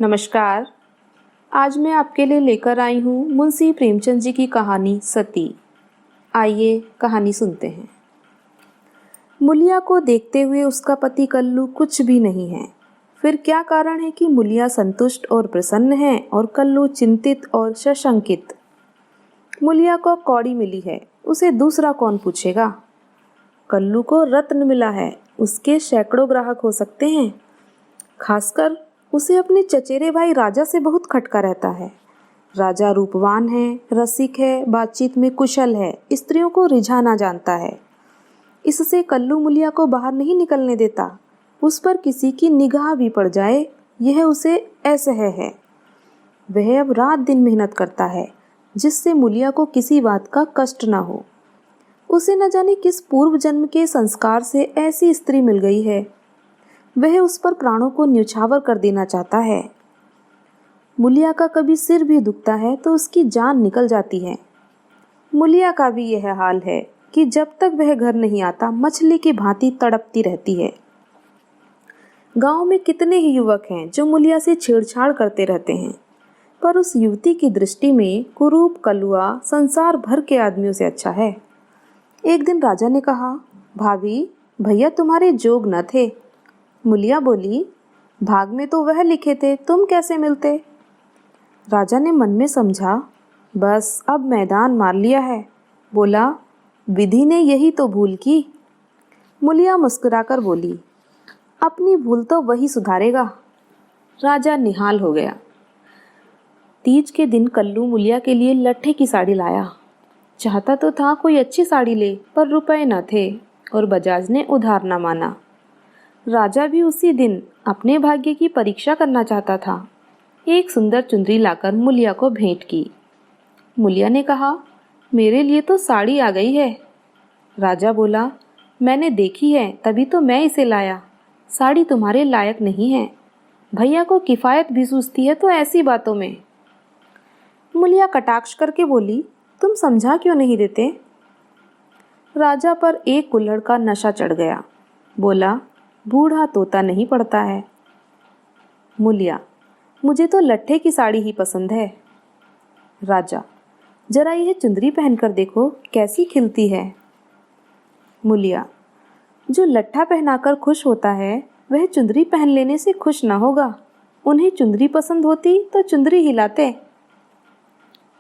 नमस्कार। आज मैं आपके लिए लेकर आई हूँ मुंशी प्रेमचंद जी की कहानी सती। आइए कहानी सुनते हैं। मुलिया को देखते हुए उसका पति कल्लू कुछ भी नहीं है। फिर क्या कारण है कि मुलिया संतुष्ट और प्रसन्न है और कल्लू चिंतित और सशंकित? मुलिया को कौड़ी मिली है, उसे दूसरा कौन पूछेगा। कल्लू को रत्न मिला है, उसके सैकड़ों ग्राहक हो सकते हैं। खासकर उसे अपने चचेरे भाई राजा से बहुत खटका रहता है। राजा रूपवान है, रसिक है, बातचीत में कुशल है, स्त्रियों को रिझाना जानता है। इससे कल्लू मुलिया को बाहर नहीं निकलने देता। उस पर किसी की निगाह भी पड़ जाए, यह उसे असह्य है। वह अब रात दिन मेहनत करता है, जिससे मुलिया को किसी बात का कष्ट न हो। उसे न जाने किस पूर्व जन्म के संस्कार से ऐसी स्त्री मिल गई है। वह उस पर प्राणों को न्यौछावर कर देना चाहता है। मुलिया का कभी सिर भी दुखता है तो उसकी जान निकल जाती है। मुलिया का भी यह हाल है कि जब तक वह घर नहीं आता मछली की भांति तड़पती रहती है। गांव में कितने ही युवक हैं जो मुलिया से छेड़छाड़ करते रहते हैं, पर उस युवती की दृष्टि में कुरूप कलुआ संसार भर के आदमियों से अच्छा है। एक दिन राजा ने कहा, भाभी, भैया तुम्हारे जोग न थे। मुलिया बोली, भाग में तो वह लिखे थे, तुम कैसे मिलते। राजा ने मन में समझा, बस अब मैदान मार लिया है। बोला, विधि ने यही तो भूल की। मुलिया मुस्कुराकर बोली, अपनी भूल तो वही सुधारेगा। राजा निहाल हो गया। तीज के दिन कल्लू मुलिया के लिए लट्ठे की साड़ी लाया। चाहता तो था कोई अच्छी साड़ी ले, पर रुपए न थे और बजाज ने उधार न माना। राजा भी उसी दिन अपने भाग्य की परीक्षा करना चाहता था। एक सुंदर चुनरी लाकर मुलिया को भेंट की। मुलिया ने कहा, मेरे लिए तो साड़ी आ गई है। राजा बोला, मैंने देखी है तभी तो मैं इसे लाया। साड़ी तुम्हारे लायक नहीं है। भैया को किफ़ायत भी सूझती है तो ऐसी बातों में। मुलिया कटाक्ष करके बोली, तुम समझा क्यों नहीं देते। राजा पर एक कुल्हड़ का नशा चढ़ गया। बोला, बूढ़ा तोता नहीं पड़ता है। मुलिया, मुझे तो लट्ठे की साड़ी ही पसंद है। राजा, जरा यह चुंदरी पहनकर देखो कैसी खिलती है। मुलिया, जो लट्ठा पहनाकर खुश होता है वह चुंदरी पहन लेने से खुश ना होगा। उन्हें चुंदरी पसंद होती तो चुंदरी ही लाते।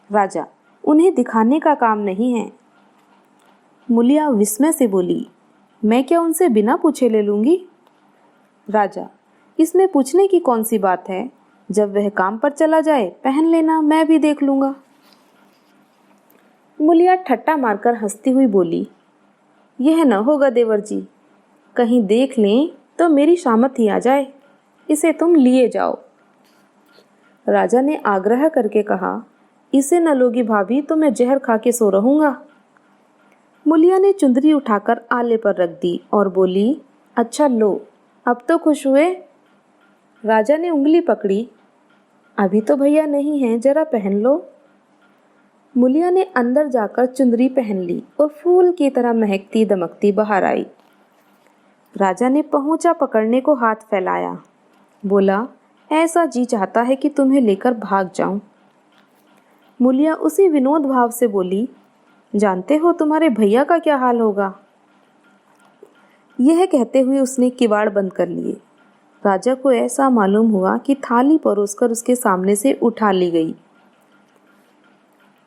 राजा, उन्हें दिखाने का काम नहीं है। मुलिया विस्मय से बोली, मैं क्या उनसे बिना पूछे ले लूंगी। राजा, इसमें पूछने की कौन सी बात है। जब वह काम पर चला जाए पहन लेना, मैं भी देख लूंगा। मुलिया ठट्टा मारकर हंसती हुई बोली, यह न होगा देवर जी। कहीं देख लें तो मेरी शामत ही आ जाए। इसे तुम लिए जाओ। राजा ने आग्रह करके कहा, इसे न लोगी भाभी तो मैं जहर खा के सो रहूंगा। मुलिया ने चुंदरी उठाकर आले पर रख दी और बोली, अच्छा लो, अब तो खुश हुए। राजा ने उंगली पकड़ी, अभी तो भैया नहीं है, जरा पहन लो। मुलिया ने अंदर जाकर चुंदरी पहन ली और फूल की तरह महकती दमकती बाहर आई। राजा ने पहुंचा पकड़ने को हाथ फैलाया। बोला, ऐसा जी चाहता है कि तुम्हें लेकर भाग जाऊं। मुलिया उसी विनोद भाव से बोली, जानते हो तुम्हारे भैया का क्या हाल होगा। यह कहते हुए उसने किवाड़ बंद कर लिए। राजा को ऐसा मालूम हुआ कि थाली परोसकर उसके सामने से उठा ली गई।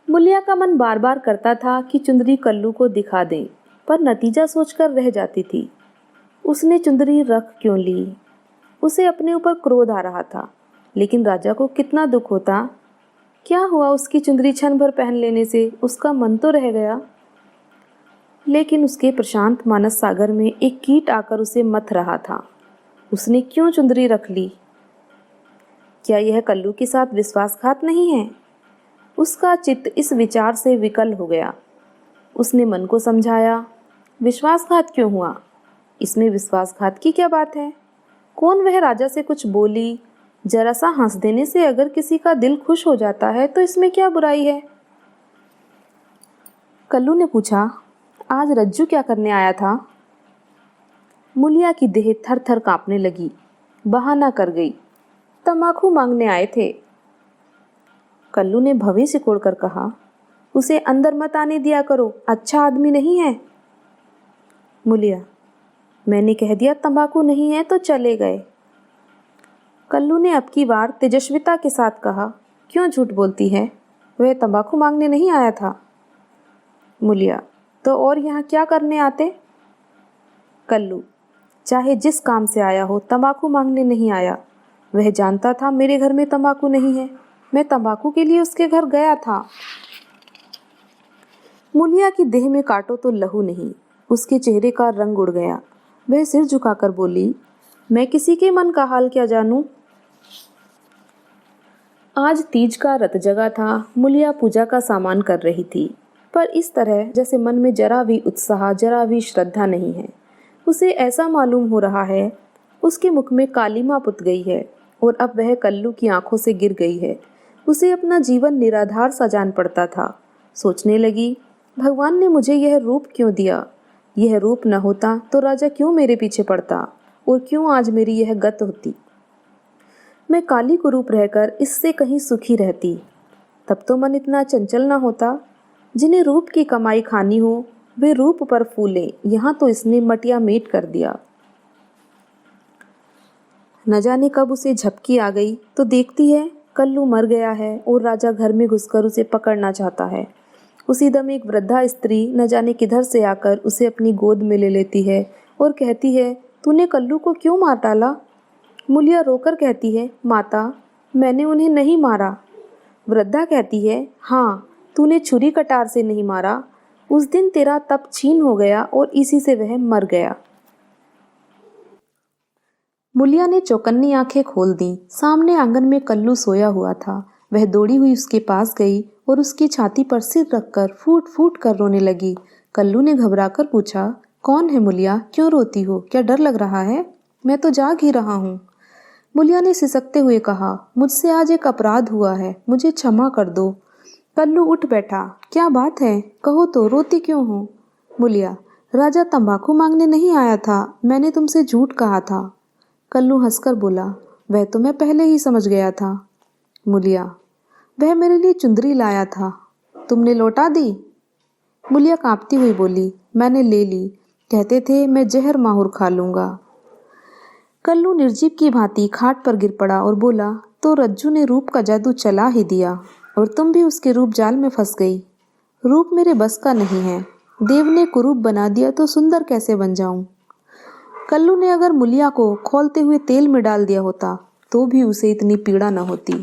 मुलिया का मन बार बार करता था कि चुंदरी कल्लू को दिखा दें, पर नतीजा सोचकर रह जाती थी। उसने चुंदरी रख क्यों ली। उसे अपने ऊपर क्रोध आ रहा था, लेकिन राजा को कितना दुख होता। क्या हुआ उसकी चुंदरी क्षण भर पहन लेने से, उसका मन तो रह गया। लेकिन उसके प्रशांत मानस सागर में एक कीट आकर उसे मथ रहा था। उसने क्यों चुंदरी रख ली। क्या यह कल्लू के साथ विश्वासघात नहीं है। उसका चित्त इस विचार से विकल हो गया। उसने मन को समझाया, विश्वासघात क्यों हुआ, इसमें विश्वासघात की क्या बात है। कौन वह राजा से कुछ बोली, जरा सा हंस देने से अगर किसी का दिल खुश हो जाता है तो इसमें क्या बुराई है। कल्लू ने पूछा, आज रज्जू क्या करने आया था। मुलिया की देह थर थर कांपने लगी। बहाना कर गई, तंबाकू मांगने आए थे। कल्लू ने भवें सिकोड़कर कहा, उसे अंदर मत आने दिया करो, अच्छा आदमी नहीं है। मुलिया, मैंने कह दिया तंबाकू नहीं है तो चले गए। कल्लू ने अब की बार तेजस्विता के साथ कहा, क्यों झूठ बोलती है, वह तंबाकू मांगने नहीं आया था। मुलिया, तो और यहाँ क्या करने आते। कल्लू, चाहे जिस काम से आया हो, तंबाकू मांगने नहीं आया। वह जानता था मेरे घर में तंबाकू नहीं है, मैं तंबाकू के लिए उसके घर गया था। मुलिया की देह में काटो तो लहू नहीं, उसके चेहरे का रंग उड़ गया। वह सिर झुकाकर बोली, मैं किसी के मन का हाल क्या जानूं। आज तीज का रत जगा था। मुलिया पूजा का सामान कर रही थी, पर इस तरह जैसे मन में जरा भी उत्साह, जरा भी श्रद्धा नहीं है। उसे ऐसा मालूम हो रहा है उसके मुख में कालिमा पुत गई है और अब वह कल्लू की आंखों से गिर गई है। उसे अपना जीवन निराधार सा जान पड़ता था। सोचने लगी, भगवान ने मुझे यह रूप क्यों दिया। यह रूप न होता तो राजा क्यों मेरे पीछे पड़ता और क्यों आज मेरी यह गत होती। मैं काली कुरूप रहकर इससे कहीं सुखी रहती। तब तो मन इतना चंचल न होता। जिन्हें रूप की कमाई खानी हो वे रूप पर फूले, यहाँ तो इसने मटिया मेट कर दिया। न जाने कब उसे झपकी आ गई तो देखती है कल्लू मर गया है और राजा घर में घुसकर उसे पकड़ना चाहता है। उसी दम एक वृद्धा स्त्री न जाने किधर से आकर उसे अपनी गोद में ले लेती है और कहती है, तूने कल्लू को क्यों मार डाला। मुलिया रोकर कहती है, माता, मैंने उन्हें नहीं मारा। वृद्धा कहती है, हाँ, तूने छुरी कटार से नहीं मारा। उस दिन तेरा तप छीन हो गया और इसी से वह मर गया। मुलिया ने चौकन्नी आंखें खोल दी। सामने आंगन में कल्लू सोया हुआ था। वह दौड़ी हुई उसके पास गई और उसकी छाती पर सिर रखकर फूट फूट कर रोने लगी। कल्लू ने घबराकर पूछा, कौन है मुलिया, क्यों रोती हो, क्या डर लग रहा है। मैं तो जाग ही रहा हूँ। मुलिया ने सिसकते हुए कहा, मुझसे आज एक अपराध हुआ है, मुझे क्षमा कर दो। कल्लू उठ बैठा, क्या बात है, कहो तो, रोती क्यों हो। मुलिया, राजा तंबाकू मांगने नहीं आया था, मैंने तुमसे झूठ कहा था। कल्लू हंसकर बोला, वह तो मैं पहले ही समझ गया था। मुलिया, वह मेरे लिए चुंदरी लाया था, तुमने लौटा दी। मुलिया कांपती हुई बोली, मैंने ले ली, कहते थे मैं जहर माहुर खा लूंगा। कल्लू निर्जीव की भांति खाट पर गिर पड़ा और बोला, तो रज्जू ने रूप का जादू चला ही दिया और तुम भी उसके रूप जाल में फंस गई। रूप मेरे बस का नहीं है, देव ने कुरूप बना दिया तो सुंदर कैसे बन जाऊं। कल्लू ने अगर मुलिया को खौलते हुए तेल में डाल दिया होता तो भी उसे इतनी पीड़ा न होती।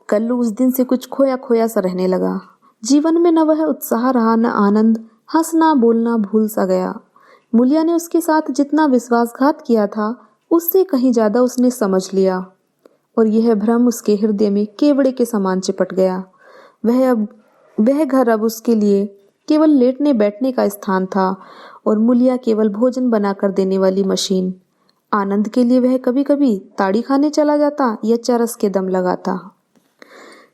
कल्लू उस दिन से कुछ खोया खोया सा रहने लगा। जीवन में न वह उत्साह रहा, न आनंद, हंसना बोलना भूल सा गया। मुलिया ने उसके साथ जितना विश्वासघात किया था उससे कहीं ज्यादा उसने समझ लिया और यह भ्रम उसके हृदय में केवड़े के समान चिपट गया। वह घर अब उसके लिए केवल लेटने बैठने का स्थान था और मुलिया केवल भोजन बनाकर देने वाली मशीन। आनंद के लिए वह कभी कभी ताड़ी खाने चला जाता या चरस के दम लगाता।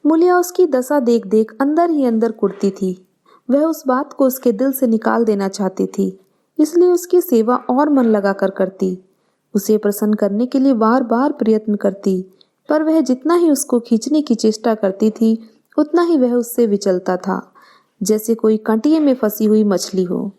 मुलिया उसकी दशा देख देख अंदर ही अंदर कुढ़ती थी। वह उस बात को उसके दिल से निकाल देना चाहती थी, इसलिए उसकी सेवा और मन लगाकर करती। उसे प्रसन्न करने के लिए बार बार प्रयत्न करती, पर वह जितना ही उसको खींचने की चेष्टा करती थी उतना ही वह उससे विचलता था, जैसे कोई कांटिए में फंसी हुई मछली हो।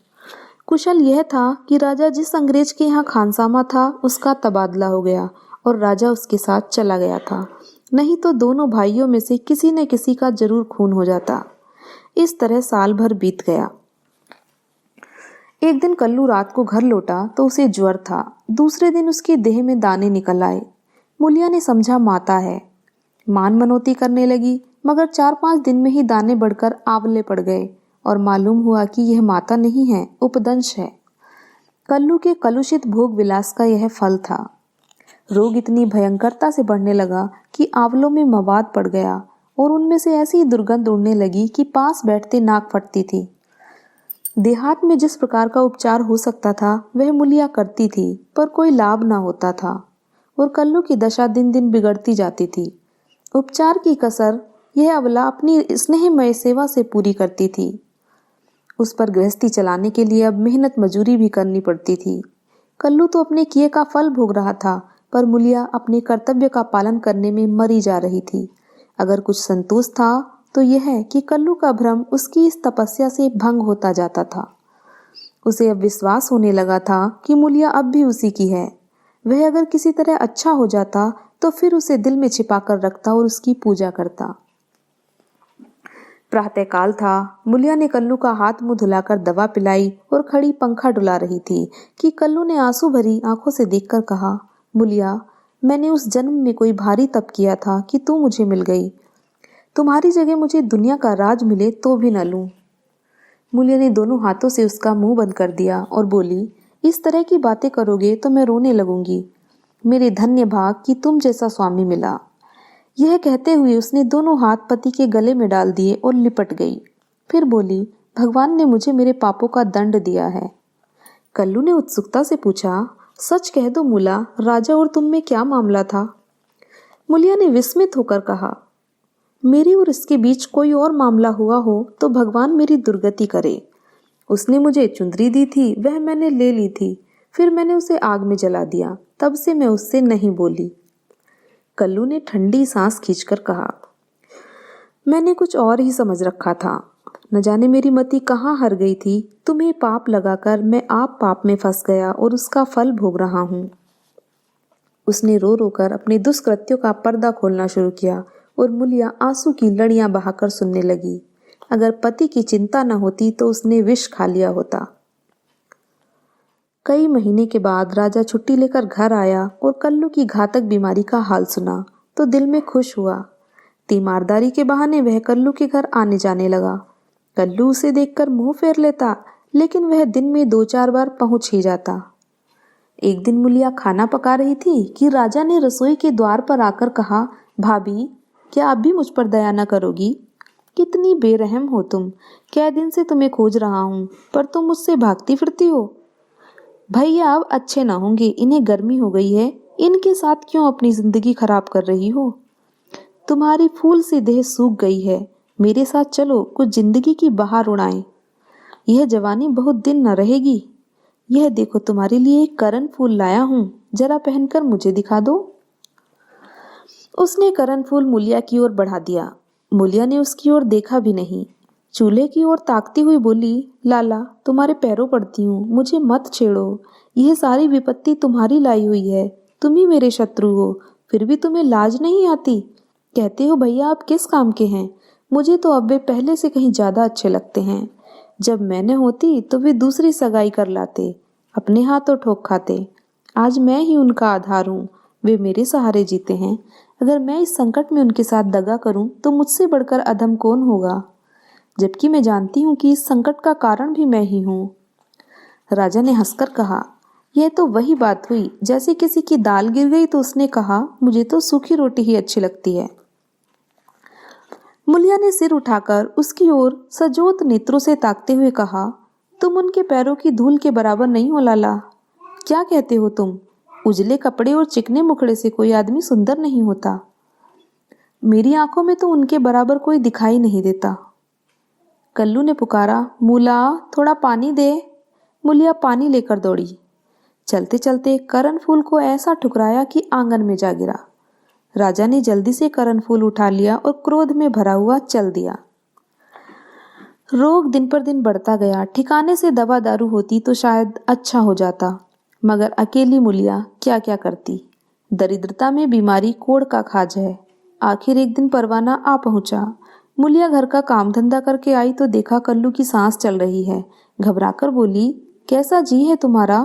कुशल यह था कि राजा जिस अंग्रेज के यहाँ खानसामा था उसका तबादला हो गया और राजा उसके साथ चला गया था, नहीं तो दोनों भाइयों में से किसी न किसी का जरूर खून हो जाता। इस तरह साल भर बीत गया। एक दिन कल्लू रात को घर लौटा तो उसे ज्वर था। दूसरे दिन उसकी देह में दाने निकल आए। मुलिया ने समझा माता है, मान मनौती करने लगी, मगर 4-5 दिन में ही दाने बढ़कर आंवले पड़ गए और मालूम हुआ कि यह माता नहीं है, उपदंश है। कल्लू के कलुषित भोग विलास का यह फल था। रोग इतनी भयंकरता से बढ़ने लगा कि आंवलों में मवाद पड़ गया और उनमें से ऐसी दुर्गंध उड़ने लगी कि पास बैठते नाक फटती थी। देहात में जिस प्रकार का उपचार हो सकता था वह मुलिया करती थी, पर कोई लाभ न होता था और कल्लू की दशा दिन दिन बिगड़ती जाती थी। उपचार की कसर यह अबला अपनी स्नेहमय सेवा से पूरी करती थी। उस पर गृहस्थी चलाने के लिए अब मेहनत मजूरी भी करनी पड़ती थी। कल्लू तो अपने किए का फल भोग रहा था, पर मूलिया अपने कर्तव्य का पालन करने में मरी जा रही थी। अगर कुछ संतोष था तो यह है कि कल्लू का भ्रम उसकी इस तपस्या से भंग होता जाता था। उसे अब विश्वास होने लगा था कि मूलिया अब भी उसी की है। वह अगर किसी तरह अच्छा हो जाता तो फिर उसे दिल में छिपा कर रखता और उसकी पूजा करता। प्रातःकाल था। मूलिया ने कल्लू का हाथ मुंह धुलाकर दवा पिलाई और खड़ी पंखा डुला रही थी कि कल्लू ने आंसू भरी आंखों से देखकर कहा, मूलिया, मैंने उस जन्म में कोई भारी तप किया था कि तू मुझे मिल गई। तुम्हारी जगह मुझे दुनिया का राज मिले तो भी न लूं। मूलिया ने दोनों हाथों से उसका मुंह बंद कर दिया और बोली, इस तरह की बातें करोगे तो मैं रोने लगूंगी। मेरे धन्य भाग कि तुम जैसा स्वामी मिला। यह कहते हुए उसने दोनों हाथ पति के गले में डाल दिए और लिपट गई। फिर बोली, भगवान ने मुझे मेरे पापों का दंड दिया है। कल्लू ने उत्सुकता से पूछा, सच कह दो मूला, राजा और तुम में क्या मामला था? मूलिया ने विस्मित होकर कहा, मेरे और इसके बीच कोई और मामला हुआ हो तो भगवान मेरी दुर्गति करे। उसने मुझे चुंदरी दी थी, वह मैंने ले ली थी, फिर मैंने उसे आग में जला दिया, तब से मैं उससे नहीं बोली। कल्लू ने ठंडी सांस खींचकर कहा, मैंने कुछ और ही समझ रखा था। न जाने मेरी मति कहाँ हर गई थी। तुम्हें पाप लगाकर मैं आप पाप में फंस गया और उसका फल भोग रहा हूँ। उसने रो रो कर अपने दुष्कृत्यों का पर्दा खोलना शुरू किया और मूलिया आंसू की लड़ियां बहाकर सुनने लगी। अगर पति की चिंता न होती तो उसने विष खा लिया होता। कई महीने के बाद राजा छुट्टी लेकर घर आया और कल्लू की घातक बीमारी का हाल सुना तो दिल में खुश हुआ। तीमारदारी के बहाने वह कल्लू के घर आने जाने लगा। कल्लू उसे देखकर मुंह फेर लेता, लेकिन वह दिन में 2-4 बार पहुंच ही जाता। एक दिन मूलिया खाना पका रही थी कि राजा ने रसोई के द्वार पर आकर कहा, भाभी, क्या आप भी मुझ पर दया न करोगी? कितनी बेरहम हो तुम। क्या दिन से तुम्हें खोज रहा हूँ, पर तुम मुझसे भागती फिरती हो। भैया अब अच्छे ना होंगे, इन्हें गर्मी हो गई है। इनके साथ क्यों अपनी जिंदगी खराब कर रही हो? तुम्हारी फूल सी देह सूख गई है। मेरे साथ चलो, कुछ जिंदगी की बहार उड़ाएं। यह जवानी बहुत दिन न रहेगी। यह देखो, तुम्हारे लिए एक करण फूल लाया हूँ, जरा पहनकर मुझे दिखा दो। उसने करण फूल मूलिया की ओर बढ़ा दिया। मूलिया ने उसकी ओर देखा भी नहीं। चूल्हे की ओर ताकती हुई बोली, लाला, तुम्हारे पैरों पड़ती हूँ, मुझे मत छेड़ो। यह सारी विपत्ति तुम्हारी लाई हुई है। तुम ही मेरे शत्रु हो, फिर भी तुम्हें लाज नहीं आती। कहते हो भैया आप किस काम के हैं। मुझे तो अब वे पहले से कहीं ज्यादा अच्छे लगते हैं। जब मैंने होती तो वे दूसरी सगाई कर लाते, अपने हाथों ठोक खाते। आज मैं ही उनका आधार हूँ, वे मेरे सहारे जीते हैं। अगर मैं इस संकट में उनके साथ दगा करूं तो मुझसे बढ़कर अधम कौन होगा, जबकि मैं जानती हूं कि इस संकट का कारण भी मैं ही हूं। राजा ने हंसकर कहा, यह तो वही बात हुई जैसे किसी की दाल गिर गई तो उसने कहा, मुझे तो सूखी रोटी ही अच्छी लगती है। मूलिया ने सिर उठाकर उसकी ओर सजोत नेत्रों से ताकते हुए कहा, तुम उनके पैरों की धूल के बराबर नहीं हो लाला। क्या कहते हो तुम? उजले कपड़े और चिकने मुखड़े से कोई आदमी सुंदर नहीं होता। मेरी आंखों में तो उनके बराबर कोई दिखाई नहीं देता। कल्लू ने पुकारा, मूला, थोड़ा पानी दे। मूलिया पानी लेकर दौड़ी। चलते चलते करण फूल को ऐसा ठुकराया कि आंगन में जा गिरा। राजा ने जल्दी से करण फूल उठा लिया और क्रोध में भरा हुआ चल दिया। रोग दिन पर दिन बढ़ता गया। ठिकाने से दवा दारू होती तो शायद अच्छा हो जाता, मगर अकेली मूलिया क्या क्या करती। दरिद्रता में बीमारी कोढ़ का खाज है। आखिर एक दिन परवाना आ पहुंचा। मूलिया घर का काम धंधा करके आई तो देखा कल्लू की सांस चल रही है। घबराकर बोली, कैसा जी है तुम्हारा?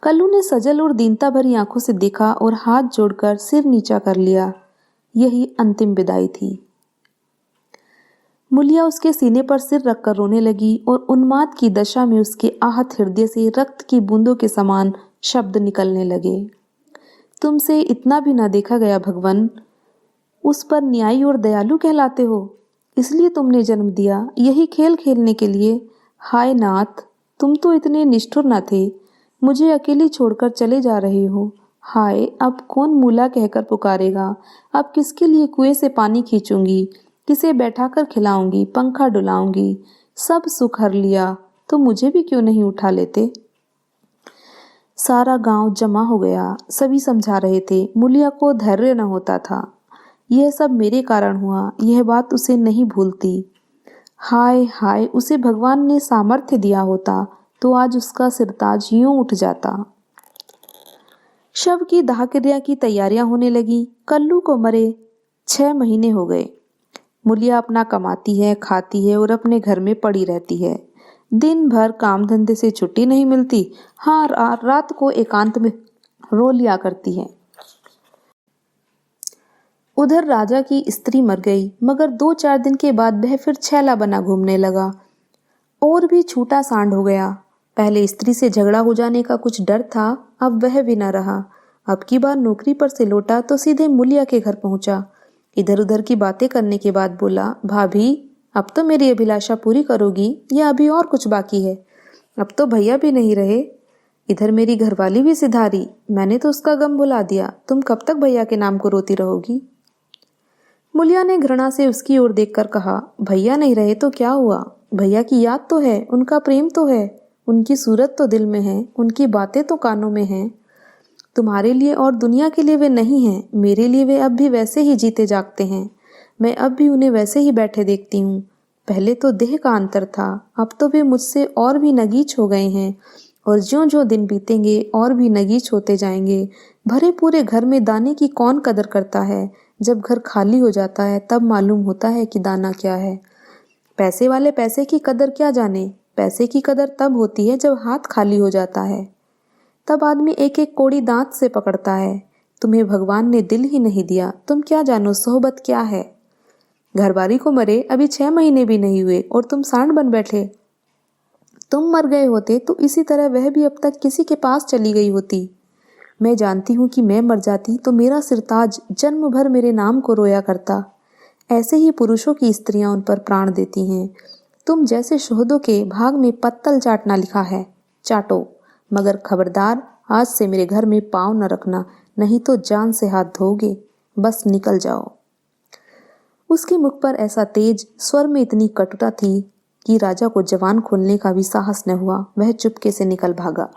कल्लू ने सजल और दीनता भरी आंखों से देखा और हाथ जोड़कर सिर नीचा कर लिया। यही अंतिम विदाई थी। मूलिया उसके सीने पर सिर रखकर रोने लगी और उन्माद की दशा में उसके आहत हृदय से रक्त की बूंदों के समान शब्द निकलने लगे। तुमसे इतना भी ना देखा गया भगवान, उस पर न्यायी और दयालु कहलाते हो, इसलिए तुमने जन्म दिया यही खेल खेलने के लिए। हाय नाथ, तुम तो इतने निष्ठुर न थे, मुझे अकेली छोड़कर चले जा रहे हो। हाय, अब कौन मूला कहकर पुकारेगा? अब किसके लिए कुएं से पानी खींचूंगी, किसे बैठाकर खिलाऊंगी, पंखा डुलाऊंगी। सब सुख हर लिया तो मुझे भी क्यों नहीं उठा लेते। सारा गांव जमा हो गया। सभी समझा रहे थे। मूलिया को धैर्य न होता था। यह सब मेरे कारण हुआ, यह बात उसे नहीं भूलती। हाय हाय, उसे भगवान ने सामर्थ्य दिया होता तो आज उसका सिरताज यूं उठ जाता। शव की दाह क्रिया की तैयारियां होने लगी। कल्लू को मरे 6 महीने हो गए। मूलिया अपना कमाती है, खाती है और अपने घर में पड़ी रहती है। दिन भर काम धंधे से छुट्टी नहीं मिलती। हाँ, रात को एकांत में रो लिया करती है। उधर राजा की स्त्री मर गई, मगर 2-4 दिन के बाद वह फिर छैला बना घूमने लगा और भी छूटा सांड हो गया। पहले स्त्री से झगड़ा हो जाने का कुछ डर था, अब वह भी न रहा। अब की बार नौकरी पर से लौटा तो सीधे मूलिया के घर पहुंचा। इधर उधर की बातें करने के बाद बोला, भाभी, अब तो मेरी अभिलाषा पूरी करोगी या अभी और कुछ बाकी है? अब तो भैया भी नहीं रहे। इधर मेरी घरवाली भी सिधारी, मैंने तो उसका गम भुला दिया। तुम कब तक भैया के नाम को रोती रहोगी? मूलिया ने घृणा से उसकी ओर देखकर कहा, भैया नहीं रहे तो क्या हुआ? भैया की याद तो है, उनका प्रेम तो है, उनकी सूरत तो दिल में है, उनकी बातें तो कानों में हैं। तुम्हारे लिए और दुनिया के लिए वे नहीं हैं, मेरे लिए वे अब भी वैसे ही जीते जागते हैं। मैं अब भी उन्हें वैसे ही बैठे देखती हूँ। पहले तो देह का अंतर था, अब तो वे मुझसे और भी नगीच हो गए हैं और ज्यों-ज्यों दिन बीतेंगे और भी नगीच होते जाएंगे। भरे पूरे घर में दाने की कौन कदर करता है? जब घर खाली हो जाता है तब मालूम होता है कि दाना क्या है। पैसे वाले पैसे की कदर क्या जाने? पैसे की कदर तब होती है जब हाथ खाली हो जाता है। तब आदमी एक एक कौड़ी दांत से पकड़ता है। तुम्हें भगवान ने दिल ही नहीं दिया, तुम क्या जानो सोहबत क्या है? घरवाली को मरे अभी 6 महीने भी नहीं हुए और तुम सांड बन बैठे। तुम मर गए होते तो इसी तरह वह भी अब तक किसी के पास चली गई होती। मैं जानती हूँ कि मैं मर जाती तो मेरा सिरताज जन्म भर मेरे नाम को रोया करता। ऐसे ही पुरुषों की स्त्रियां उन पर प्राण देती हैं। तुम जैसे शोहदों के भाग में पत्तल चाटना लिखा है, चाटो, मगर खबरदार आज से मेरे घर में पाँव न रखना, नहीं तो जान से हाथ धोगे। बस निकल जाओ। उसके मुख पर ऐसा तेज, स्वर में इतनी कटुता थी कि राजा को जवान खोलने का भी साहस न हुआ। वह चुपके से निकल भागा।